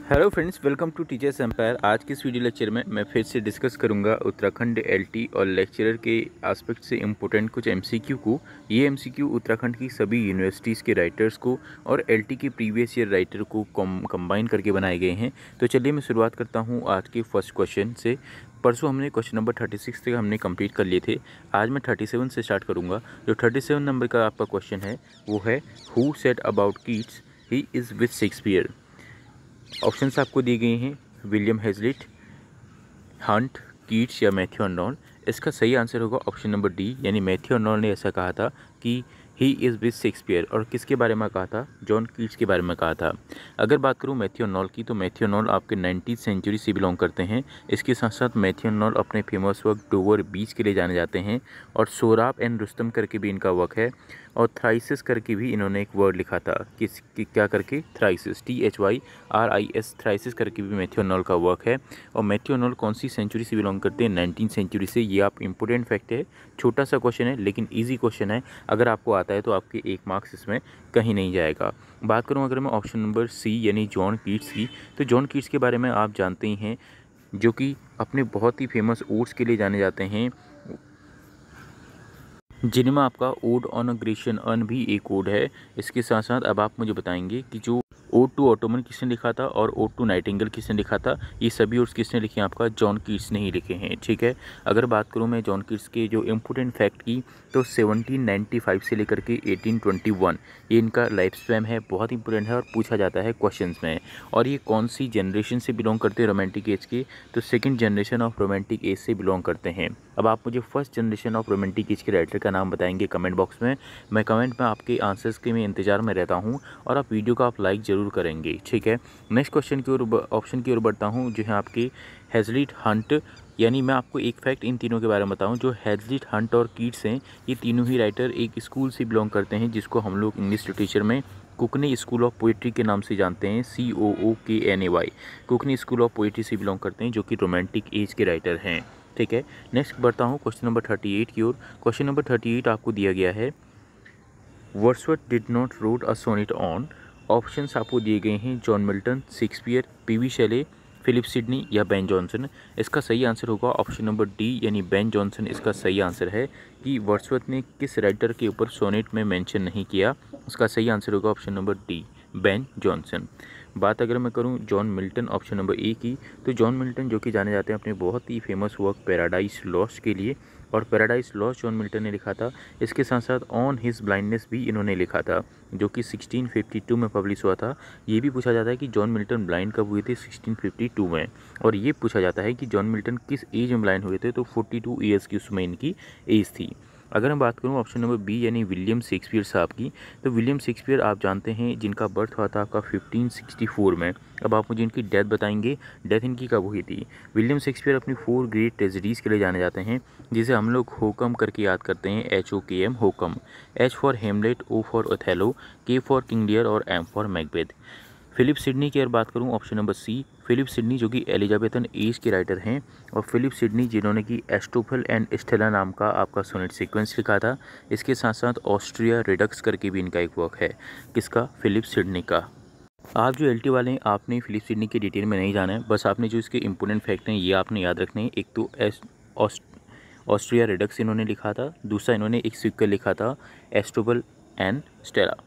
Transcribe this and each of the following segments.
Hello friends, welcome to Teachers Empire. आज के इस वीडियो लेक्चर में मैं फिर से डिस्कस करूंगा उत्तराखंड एलटी और लेक्चरर के एस्पेक्ट से इम्पोर्टेंट कुछ एमसीक्यू को। ये एमसीक्यू उत्तराखंड की सभी यूनिवर्सिटीज़ के राइटर्स को और एलटी के प्रीवियस ईयर राइटर को कंबाइन करके बनाए गए हैं। तो चलिए मैं शुरुआत करता हूँ आज के फर्स्ट क्वेश्चन से। परसों हमने क्वेश्चन नंबर 36 तक हमने कंप्लीट कर लिए थे। आज मैं 37 से स्टार्ट करूँगा। जो 37 नंबर का आपका क्वेश्चन है वो है, who said about Keats he is with Shakespeare. Options आपको दिए गए हैं, विलियम हेजलिट, हंट, कीट्स या मैथ्यू अर्नोल्ड। इसका सही आंसर होगा ऑप्शन नंबर डी, यानी मैथ्यू अर्नोल्ड ने ऐसा कहा था कि ही इज़ विथ शेक्सपियर। और किसके बारे में कहा था? जॉन कीट्स के बारे में कहा था। अगर बात करूं मैथ्यू अर्नोल्ड की, तो मैथ्यू अर्नोल्ड आपके 19वीं सेंचुरी से बिलोंग करते हैं। इसके साथ साथ मैथ्यू अर्नोल्ड अपने फेमस वर्क डोवर बीच के लिए जाने जाते हैं, और सोराब एंड रुस्तम करके भी इनका वर्क है, और थ्राइसिस करके भी इन्होंने एक वर्ड लिखा था। क्या करके? थ्राइसिस, THYRIS, थ्राइसिस करके भी मैथ्यू अर्नोल्ड का वर्क है। और मैथ्यू अर्नोल्ड कौन सी सेंचुरी से बिलोंग करते हैं? 19वीं सेंचुरी से। ये आप इंपॉर्टेंट फैक्ट है, छोटा सा क्वेश्चन है लेकिन ईजी क्वेश्चन है। अगर आपको आता है तो आपके 1 मार्क्स इसमें कहीं नहीं जाएगा। बात करूं अगर मैं ऑप्शन नंबर सी यानी जॉन कीट्स की, तो जॉन कीट्स के बारे में आप जानते ही हैं, जो कि अपने बहुत ही फेमस ओड्स के लिए जाने जाते हैं, जिनमें आपका odd on a Grecian earn भी एक ओड है। इसके साथ साथ अब आप मुझे बताएंगे कि जो ओड टू ऑटोमन किसने लिखा था और ओड टू नाइटिंगेल किसने लिखा था। ये सभी ओड्स किसने लिखे हैं? आपका जॉन कीट्स ने ही लिखे हैं। ठीक है। अगर बात करूं मैं जॉन कीट्स के जो इम्पोर्टेंट फैक्ट की, तो 1795 से लेकर के 1821 ये इनका लाइफ स्पैन है, बहुत इंपॉर्टेंट है और पूछा जाता है क्वेश्चंस में। और ये कौन सी जनरेशन से बिलोंग करते हैं रोमांटिक एज के? तो second generation of romantic as से बिलोंग करते हैं। अब आप मुझे first generation of romantic as के राइटर का नाम बताएंगे कमेंट बॉक्स में। मैं कमेंट में आपके आंसर्स के मैं इंतजार में रहता हूं, और आप वीडियो का आप लाइक ज़रूर करेंगे। ठीक है। नेक्स्ट क्वेश्चन की ओर ऑप्शन की ओर बढ़ता हूं, जो है आपके हेजलिट, हंट, यानी मैं आपको एक फैक्ट इन तीनों के बारे में बताऊं। जो हेजलिट, हंट और कीट्स हैं, ये तीनों ही राइटर एक स्कूल से बिलोंग करते हैं, जिसको हम लोग इंग्लिश लिटरेचर में कुकनी स्कूल ऑफ पोइट्री के नाम से जानते हैं। COOKNAY, कुकनी स्कूल ऑफ पोइट्री से बिलोंग करते हैं, जो कि रोमांटिक एज के राइटर हैं। ठीक है। नेक्स्ट बढ़ता हूँ क्वेश्चन नंबर 38 की ओर। क्वेश्चन नंबर 38 आपको दिया गया है, Wordsworth did not wrote a sonnet on. Options आपको दिए गए हैं, John Milton, Shakespeare, PV Shelley, Philip Sidney या बेन जॉनसन। इसका सही आंसर होगा ऑप्शन नंबर डी, यानी बेन जॉनसन इसका सही आंसर है। कि वर्ड्सवर्थ ने किस राइटर के ऊपर सोनेट में मेंशन नहीं किया, उसका सही आंसर होगा option number D, Ben Jonson. बात अगर मैं करूं John Milton, option number A की, तो जॉन मिल्टन जो कि जाने जाते हैं अपने बहुत ही फेमस वर्क पैराडाइज लॉस्ट के लिए, और पैराडाइज लॉस्ट जॉन मिल्टन ने लिखा था। इसके साथ साथ ऑन हिज ब्लाइंडनेस भी इन्होंने लिखा था, जो कि 1652 में पब्लिश हुआ था। ये भी पूछा जाता है कि जॉन मिल्टन ब्लाइंड कब हुए थे? 1652 में। और ये पूछा जाता है कि जॉन मिल्टन किस एज में ब्लाइंड हुए थे? तो 42 ईयर्स की उसमें इनकी एज थी। अगर मैं बात करूं ऑप्शन नंबर बी यानी विलियम शेक्सपियर साहब की, तो विलियम शेक्सपियर आप जानते हैं जिनका बर्थ हुआ था आपका 1564 में। अब आप मुझे इनकी डेथ बताएंगे, डेथ इनकी कब हुई थी? विलियम शेक्सपियर अपनी 4 ग्रेट ट्रेजेडीज़ के लिए जाने जाते हैं, जिसे हम लोग होकम करके याद करते हैं, HOKM, होकम। H for Hamlet, O for Othello, K for King Lear और M for Macbeth. Philip Sidney की अगर बात करूं option number C, Philip Sidney जो कि एलिजाबेथन एज के राइटर हैं, और फिलिप सिडनी जिन्होंने कि एस्टोफल एंड स्टेला नाम का आपका सोनेट सीक्वेंस लिखा था। इसके साथ साथ ऑस्ट्रिया रिडक्स करके भी इनका एक वर्क है। किसका? फिलिप सिडनी का। आप जो LT वाले हैं, आपने फिलिप सिडनी की डिटेल में नहीं जाना है, बस आपने जो इसके इंपोर्टेंट फैक्ट हैं ये आपने याद रखने हैं। एक तो ऑस्ट्रिया रिडक्स इन्होंने लिखा था, दूसरा इन्होंने एक सीक्वल लिखा था, एस्टोबल एंड स्टेला।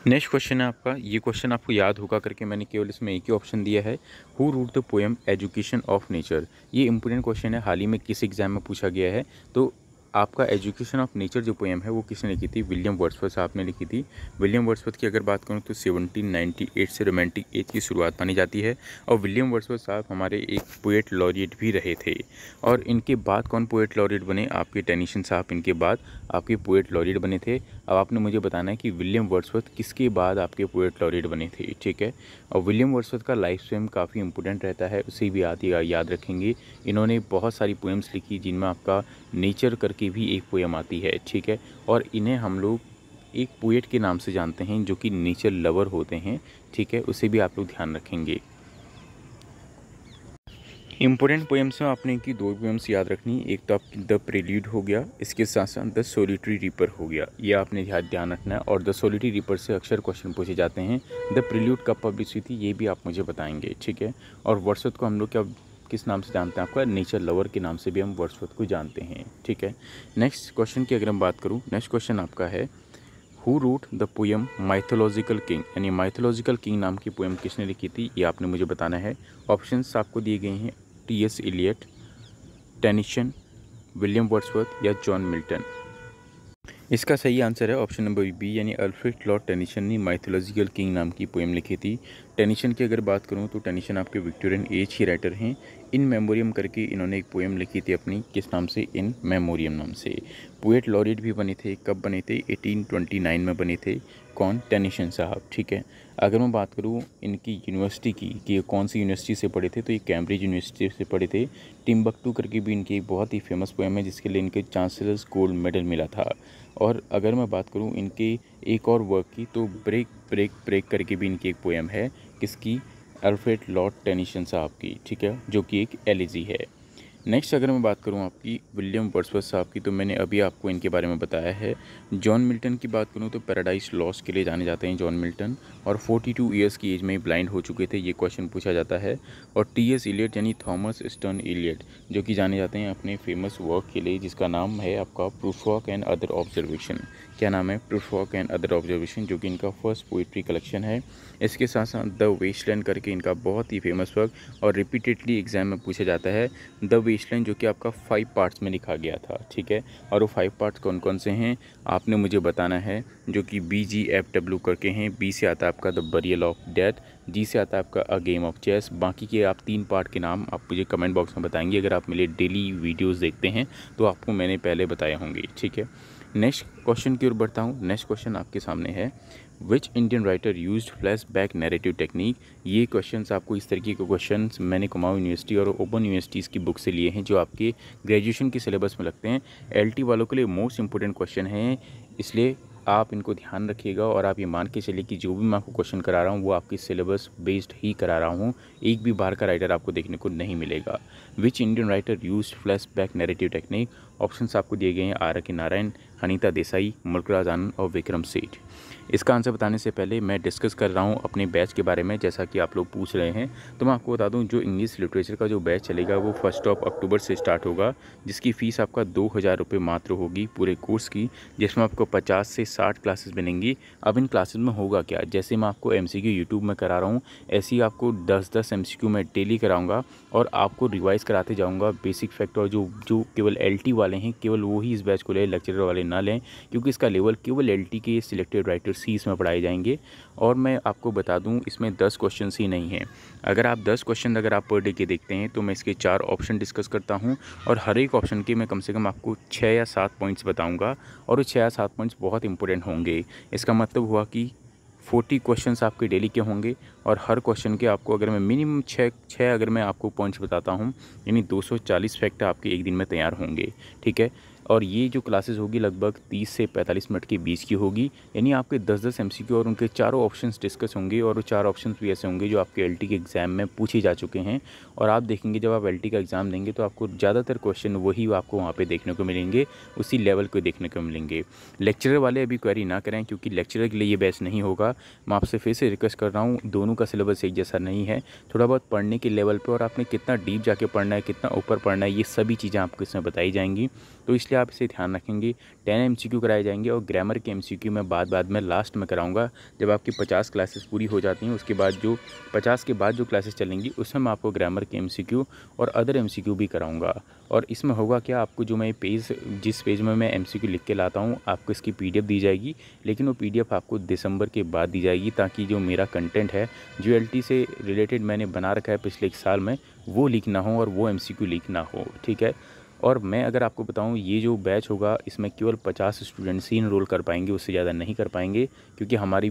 नेक्स्ट क्वेश्चन है आपका, ये क्वेश्चन आपको याद होगा करके मैंने केवल इसमें एक ही ऑप्शन दिया है, who wrote the poem Education of Nature. ये इंपॉर्टेंट क्वेश्चन है, हाल ही में किस एग्जाम में पूछा गया है। तो आपका एजुकेशन ऑफ नेचर जो पोएम है वो किसने लिखी थी? विलियम वर्ड्सवर्थ साहब ने लिखी थी। विलियम वर्ड्सवर्थ की अगर बात करूँ तो 1798 से रोमांटिक एज की शुरुआत मानी जाती है, और विलियम वर्ड्सवर्थ साहब हमारे एक पोएट लॉरिएट भी रहे थे। और इनके बाद कौन पोएट लॉरिएट बने? आपके टेनीसन साहब इनके बाद आपके पोएट लॉरिएट बने थे। अब आपने मुझे बताना है कि विलियम वर्ड्सवर्थ किसके बाद आपके पोएट लॉरिएट बने थे। ठीक है। और विलियम वर्ड्सवर्थ का लाइफ स्पैन काफ़ी इंपॉर्टेंट रहता है, उसे भी याद रखेंगे। इन्होंने बहुत सारी पोएम्स लिखी, जिनमें आपका नेचर करके भी एक पोएम आती है। ठीक है। और इन्हें हम लोग एक पोएट के नाम से जानते हैं, जो कि नेचर लवर होते हैं। ठीक है, उसे भी आप लोग ध्यान रखेंगे। इंपॉर्टेंट पोएम्स में आपने की दो पोएम्स याद रखनी, एक तो आपकी द प्रेल्यूड हो गया, इसके साथ साथ द सोलिटरी रीपर हो गया, ये आपने ध्यान रखना है। और द सोलिटरी रीपर से अक्सर क्वेश्चन पूछे जाते हैं। द प्रेल्यूड कब पब्लिश हुई थी ये भी आप मुझे बताएंगे, ठीक है। और वर्ड्सवर्थ को हम लोग क्या किस नाम से जानते हैं, आपका नेचर लवर के नाम से भी हम वर्ड्सवर्थ को जानते हैं, ठीक है। नेक्स्ट क्वेश्चन की अगर मैं बात करूँ, नेक्स्ट क्वेश्चन आपका है who wrote the poem mythological king, यानी माइथोलॉजिकल किंग नाम की पोएम किसने लिखी थी, ये आपने मुझे बताना है। ऑप्शंस आपको दिए गए हैं T S. Eliot, Tennyson, William Wordsworth या जॉन मिल्टन। इसका सही आंसर है ऑप्शन नंबर बी, यानी अल्फ्रेड लॉर्ड टेनिसन ने माइथोलॉजिकल किंग नाम की पोएम लिखी थी। टेनिसन की अगर बात करूं तो टेनिसन आपके विक्टोरियन एज के राइटर हैं। इन मेमोरियम करके इन्होंने एक पोएम लिखी थी अपनी, किस नाम से, इन मेमोरियम नाम से। पोएट लॉरेट भी बने थे, कब बने थे, 1829 में बने थे। कौन, टेनिसन साहब, ठीक है। अगर मैं बात करूं इनकी यूनिवर्सिटी की कि ये कौन सी यूनिवर्सिटी से पढ़े थे, तो ये कैम्ब्रिज यूनिवर्सिटी से पढ़े थे। टिम्बकटू करके भी इनकी एक बहुत ही फेमस पोएम है जिसके लिए इनके चांसलर्स गोल्ड मेडल मिला था। और अगर मैं बात करूं इनके एक और वर्क की, तो ब्रेक ब्रेक ब्रेक करके भी इनकी एक पोएम है, किसकी, अल्फ्रेड लॉर्ड टेनिसन साहब की, ठीक है, जो कि एक एलिजी है। नेक्स्ट अगर मैं बात करूं आपकी विलियम वर्ड्सवर्थ साहब की, तो मैंने अभी आपको इनके बारे में बताया है। जॉन मिल्टन की बात करूं तो पैराडाइज लॉस्ट के लिए जाने जाते हैं जॉन मिल्टन, और 42 ईयर्स की एज में ब्लाइंड हो चुके थे, ये क्वेश्चन पूछा जाता है। और टी.एस. इलियट यानी थॉमस स्टर्न इलियट, जो कि जाने जाते हैं अपने फेमस वर्क के लिए जिसका नाम है आपका प्रूफवर्क एंड अदर ऑब्जर्वेशन। क्या नाम है, प्रूफवर्क एंड अदर ऑब्जर्वेशन, जो कि इनका फर्स्ट पोइट्री कलेक्शन है। इसके साथ साथ द वेस्टलैंड करके इनका बहुत ही फेमस वर्क, और रिपीटेडली एग्जाम में पूछा जाता है द वेस्टलैंड, जो कि आपका 5 पार्ट्स में लिखा गया था, ठीक है। और वो 5 पार्ट्स कौन कौन से हैं आपने मुझे बताना है, जो कि BGFW करके हैं। बी से आता है आपका द बरियल ऑफ डेथ, जी से आता है आपका अ गेम ऑफ चेस। बाकी के आप 3 पार्ट के नाम आप मुझे कमेंट बॉक्स में बताएंगे। अगर आप मेरे डेली वीडियोज़ देखते हैं तो आपको मैंने पहले बताए होंगे, ठीक है। नेक्स्ट क्वेश्चन की ओर बढ़ता हूँ। नेक्स्ट क्वेश्चन आपके सामने है, which Indian writer used flashback narrative technique. ये क्वेश्चंस आपको इस तरीके के क्वेश्चंस मैंने कुमाऊं यूनिवर्सिटी और ओपन यूनिवर्सिटीज़ की बुक से लिए हैं, जो आपके ग्रेजुएशन के सिलेबस में लगते हैं। LT वालों के लिए मोस्ट इंपॉर्टेंट क्वेश्चन है, इसलिए आप इनको ध्यान रखिएगा। और आप ये मान के चलिए कि जो भी मैं आपको क्वेश्चन करा रहा हूँ वो आपकी सिलेबस बेस्ड ही करा रहा हूँ, एक भी बाहर का राइटर आपको देखने को नहीं मिलेगा। Which Indian writer used flashback narrative technique. Options आपको दिए गए हैं R.K. नारायण, अनीता देसाई, मुल्कराज आनंद और विक्रम सेठ। इसका आंसर बताने से पहले मैं डिस्कस कर रहा हूँ अपने बैच के बारे में, जैसा कि आप लोग पूछ रहे हैं। तो मैं आपको बता दूँ, जो इंग्लिश लिटरेचर का जो बैच चलेगा वो 1 अक्टूबर से स्टार्ट होगा, जिसकी फ़ीस आपका 2000 रुपये मात्र होगी पूरे कोर्स की, जिसमें आपको 50 से 60 क्लासेस बनेंगी। अब इन क्लासेस में होगा क्या, जैसे मैं आपको MCQ यूट्यूब में करा रहा हूँ, ऐसे ही आपको 10-10 MCQ मैं डेली कराऊँगा और आपको रिवाइज़ कराते जाऊँगा बेसिक फैक्ट। और जो केवल LT वाले हैं, केवल वो ही इस बैच को लें, लेक्चरर वाले ना लें, क्योंकि इसका लेवल केवल LT के सिलेक्टेड राइटर्स ही इसमें पढ़ाए जाएंगे। और मैं आपको बता दूं, इसमें 10 क्वेश्चन ही नहीं हैं। अगर आप 10 क्वेश्चन अगर आप पर डे के देखते हैं तो मैं इसके 4 ऑप्शन डिस्कस करता हूं, और हर एक ऑप्शन के मैं कम से कम आपको 6 या 7 पॉइंट्स बताऊंगा, और वो 6 या 7 पॉइंट्स बहुत इंपॉर्टेंट होंगे। इसका मतलब हुआ कि 40 क्वेश्चंस आपके डेली के होंगे, और हर क्वेश्चन के आपको अगर मैं मिनिमम 6 अगर मैं आपको पॉइंट्स बताता हूं, यानी 240 फैक्ट आपके एक दिन में तैयार होंगे, ठीक है। और ये जो क्लासेस होगी लगभग 30 से 45 मिनट के बीच की होगी, यानी आपके 10-10 MCQ और उनके चारों ऑप्शंस डिस्कस होंगे, और वो 4 ऑप्शंस भी ऐसे होंगे जो आपके LT के एग्ज़ाम में पूछे जा चुके हैं। और आप देखेंगे जब आप LT का एग्ज़ाम देंगे तो आपको ज़्यादातर क्वेश्चन वही आपको वहाँ पे देखने को मिलेंगे, उसी लेवल को देखने को मिलेंगे। लेक्चरर वाले अभी क्वेरी ना करें, क्योंकि लेक्चरर के लिए ये बैच नहीं होगा। मैं आपसे फिर से रिक्वेस्ट कर रहा हूँ, दोनों का सिलेबस एक जैसा नहीं है। थोड़ा बहुत पढ़ने के लेवल पर, और आपने कितना डीप जाके पढ़ना है, कितना ऊपर पढ़ना है, ये सभी चीज़ें आपको इसमें बताई जाएंगी। तो इसलिए आप इसे ध्यान रखेंगे। 10 MCQ कराए जाएंगे, और ग्रामर के MCQ मैं बाद में लास्ट में कराऊंगा, जब आपकी 50 क्लासेस पूरी हो जाती हैं। उसके बाद जो 50 के बाद जो क्लासेस चलेंगी उसमें मैं आपको ग्रामर के MCQ और अदर MCQ भी कराऊंगा। और इसमें होगा क्या, आपको जो मैं जिस पेज में मैं MCQ लिख के लाता हूँ, आपको इसकी PDF दी जाएगी, लेकिन वो PDF आपको दिसंबर के बाद दी जाएगी, ताकि जो मेरा कंटेंट है, जो LT से रिलेटेड मैंने बना रखा है पिछले 1 साल में, वो लीक ना हो और वो MCQ लीक ना हो, ठीक है। और मैं अगर आपको बताऊं, ये जो बैच होगा इसमें केवल 50 स्टूडेंट्स ही इनरोल कर पाएंगे, उससे ज़्यादा नहीं कर पाएंगे, क्योंकि हमारा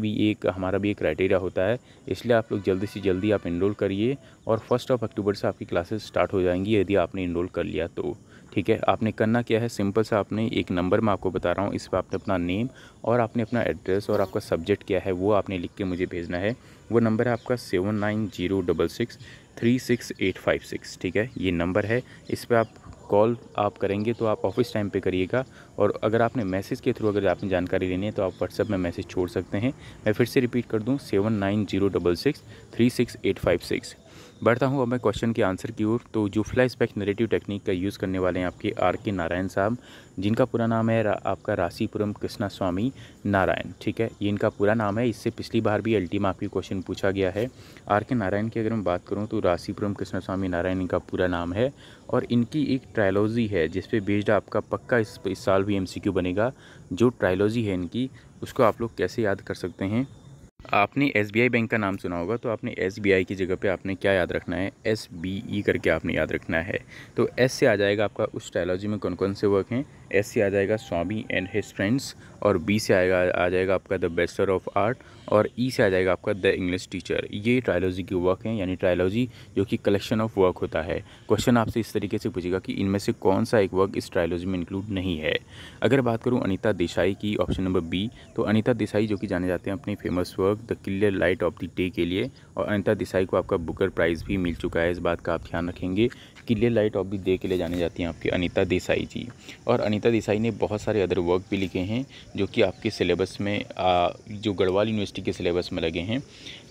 भी एक क्राइटेरिया होता है। इसलिए आप लोग जल्दी से जल्दी आप इनरोल करिए और 1 अक्टूबर से आपकी क्लासेस स्टार्ट हो जाएंगी यदि आपने इनरोल कर लिया तो। ठीक है, आपने करना क्या है, सिंपल सा आपने एक नंबर मैं आपको बता रहा हूँ, इस पर आपने अपना नेम और आपने अपना एड्रेस और आपका सब्जेक्ट क्या है वो आपने लिख के मुझे भेजना है। वो नंबर है आपका 7906636856। ठीक है, ये नंबर है, इस पर आप कॉल आप करेंगे तो आप ऑफिस टाइम पे करिएगा। और अगर आपने मैसेज के थ्रू अगर आपने जानकारी लेनी है तो आप व्हाट्सएप में मैसेज छोड़ सकते हैं। मैं फिर से रिपीट कर दूं, 7906636856। बढ़ता हूं अब मैं क्वेश्चन के आंसर की ओर। तो जो फ्लैशबैक नैरेटिव टेक्निक का यूज़ करने वाले हैं आपके R.K. नारायण साहब, जिनका पूरा नाम है आपका रासीपुरम कृष्णा स्वामी नारायण। ठीक है, ये इनका पूरा नाम है। इससे पिछली बार भी LT में आपकी क्वेश्चन पूछा गया है। R.K. नारायण की अगर मैं बात करूं तो रासीपुरम कृष्णा स्वामी नारायण इनका पूरा नाम है। और इनकी एक ट्रायलॉजी है जिस पे बेस्ड आपका पक्का इस साल भी MCQ बनेगा। जो ट्रायलॉजी है इनकी, उसको आप लोग कैसे याद कर सकते हैं। आपने SBI बैंक का नाम सुना होगा, तो आपने SBI की जगह पे आपने क्या याद रखना है, SBE करके आपने याद रखना है। तो S से आ जाएगा आपका उस ट्रायलॉजी में कौन कौन से वर्क हैं। S से आ जाएगा स्वामी एंड हिज फ्रेंड्स, और B से आ जाएगा आपका द बेस्टर ऑफ आर्ट, और E से आ जाएगा आपका द इंग्लिश टीचर। ये ट्रायलॉजी के वर्क हैं, यानी ट्रायलॉजी जो कि कलेक्शन ऑफ वर्क होता है। क्वेश्चन आपसे इस तरीके से पूछेगा कि इनमें से कौन सा एक वर्क इस ट्रायलॉजी में इंक्लूड नहीं है। अगर बात करूँ अनीता देसाई की, ऑप्शन नंबर B, तो अनीता देसाई जो कि जाने जाते हैं अपनी famous work the clear light of the day के लिए, और अनीता देसाई को आपका बुकर प्राइज़ भी मिल चुका है, इस बात का आप ध्यान रखेंगे। Clear light of the day के लिए जाने जाती हैं आपकी अनीता देसाई जी। और अनीता देसाई ने बहुत सारे अदर वर्क भी लिखे हैं जो कि आपके सिलेबस में जो गढ़वाल यूनिवर्सिटी के सिलेबस में लगे हैं,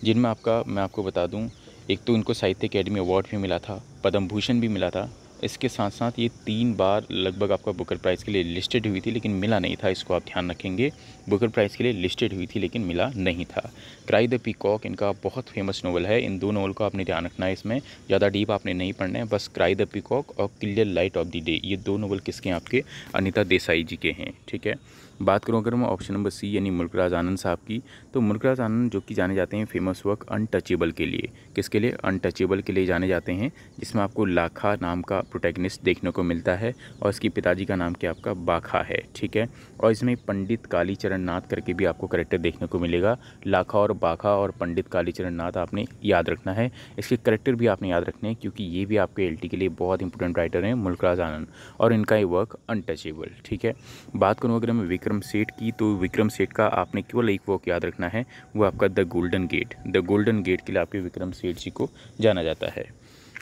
जिनमें मैं आपको बता दूं, एक तो उनको साहित्य अकेडमी अवार्ड भी मिला था, पद्म भूषण भी मिला था। इसके साथ साथ ये 3 बार लगभग आपका बुकर प्राइज़ के लिए लिस्टेड हुई थी, लेकिन मिला नहीं था, इसको आप ध्यान रखेंगे। बुकर प्राइज़ के लिए लिस्टेड हुई थी लेकिन मिला नहीं था। क्राई द पीकॉक इनका बहुत फेमस नोवेल है। इन 2 नोवेल को आपने ध्यान रखना है, इसमें ज़्यादा डीप आपने नहीं पढ़ना है, बस क्राई द पीकॉक और clear light of the day, ये 2 नोवेल किसके हैं, आपके अनीता देसाई जी के हैं। ठीक है, बात करूँ अगर मैं ऑप्शन नंबर C यानी मुल्कराज आनंद साहब की, तो मुल्कराज आनंद जो कि जाने जाते हैं फेमस वर्क अनटचेबल के लिए। किसके लिए, अनटचेबल के लिए जाने जाते हैं, जिसमें आपको लाखा नाम का प्रोटैगनिस्ट देखने को मिलता है और इसकी पिताजी का नाम क्या आपका बाखा है। ठीक है, और इसमें पंडित कालीचरण नाथ करके भी आपको करेक्टर देखने को मिलेगा। लाखा और बाखा और पंडित कालीचरण नाथ आपने याद रखना है, इसके करेक्टर भी आपने याद रखने हैं, क्योंकि ये भी आपके LT के लिए बहुत इंपॉर्टेंट राइटर हैं मुल्कराज आनंद, और इनका ये वर्क अनटचेबल। ठीक है, बात करूँ अगर मैं विक्रम सेठ की, तो विक्रम सेठ का आपने केवल एक वर्क याद रखना है, वो आपका the Golden Gate. The Golden Gate के लिए आपके विक्रम सेठ जी को जाना जाता है।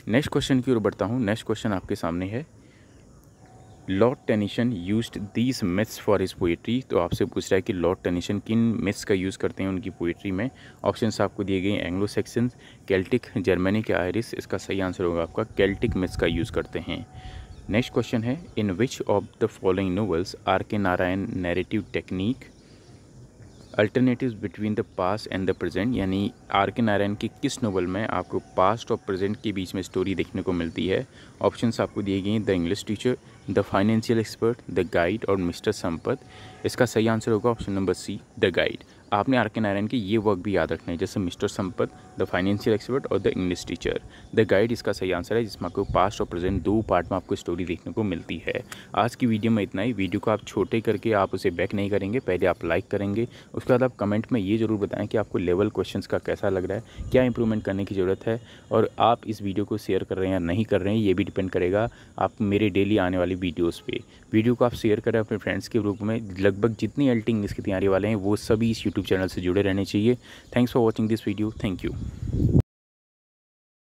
नेक्स्ट क्वेश्चन की ओर बढ़ता हूँ। नेक्स्ट क्वेश्चन आपके सामने है, Lord Tennyson used these myths for his poetry. तो आपसे पूछ रहा है कि लॉर्ड टेनिसन किन मिथ्स का यूज़ करते हैं उनकी पोएट्री में। ऑप्शंस आपको दिए गए, एंग्लो सेक्शन, केल्टिक, जर्मनी के आयरिश। इसका सही आंसर होगा आपका केल्टिक मिथ्स का यूज़ करते हैं। नेक्स्ट क्वेश्चन है, in which of the following novels R.K. Narayan narrative technique alternatives between the past and the present, यानी R.K. नारायण की किस नोवेल में आपको पास्ट और प्रेजेंट के बीच में स्टोरी देखने को मिलती है। ऑप्शंस आपको दिए गए, the English teacher, the financial expert, the guide और मिस्टर संपत। इसका सही आंसर होगा option number C, the guide. आपने R.K. नारायण के ये वर्क भी याद रखना है, जैसे mister Sampath, the financial expert और the English teacher. The guide इसका सही आंसर है, जिसमें आपको पास्ट और प्रेजेंट 2 पार्ट में आपको स्टोरी देखने को मिलती है। आज की वीडियो में इतना ही। वीडियो को आप छोटे करके आप उसे बैक नहीं करेंगे, पहले आप लाइक करेंगे, उसके बाद आप कमेंट में ये ज़रूर बताएं कि आपको लेवल क्वेश्चंस का कैसा लग रहा है, क्या इंप्रूवमेंट करने की ज़रूरत है, और आप इस वीडियो को शेयर कर रहे हैं या नहीं कर रहे हैं, ये भी डिपेंड करेगा आप मेरे डेली आने वाली वीडियोज़ पे। वीडियो को आप शेयर करें अपने फ्रेंड्स के ग्रुप में। लगभग जितनी LT इंग्लिश की तैयारी वाले हैं वो सभी इस यूट्यूब चैनल से जुड़े रहने चाहिए। Thanks for watching this video. Thank you.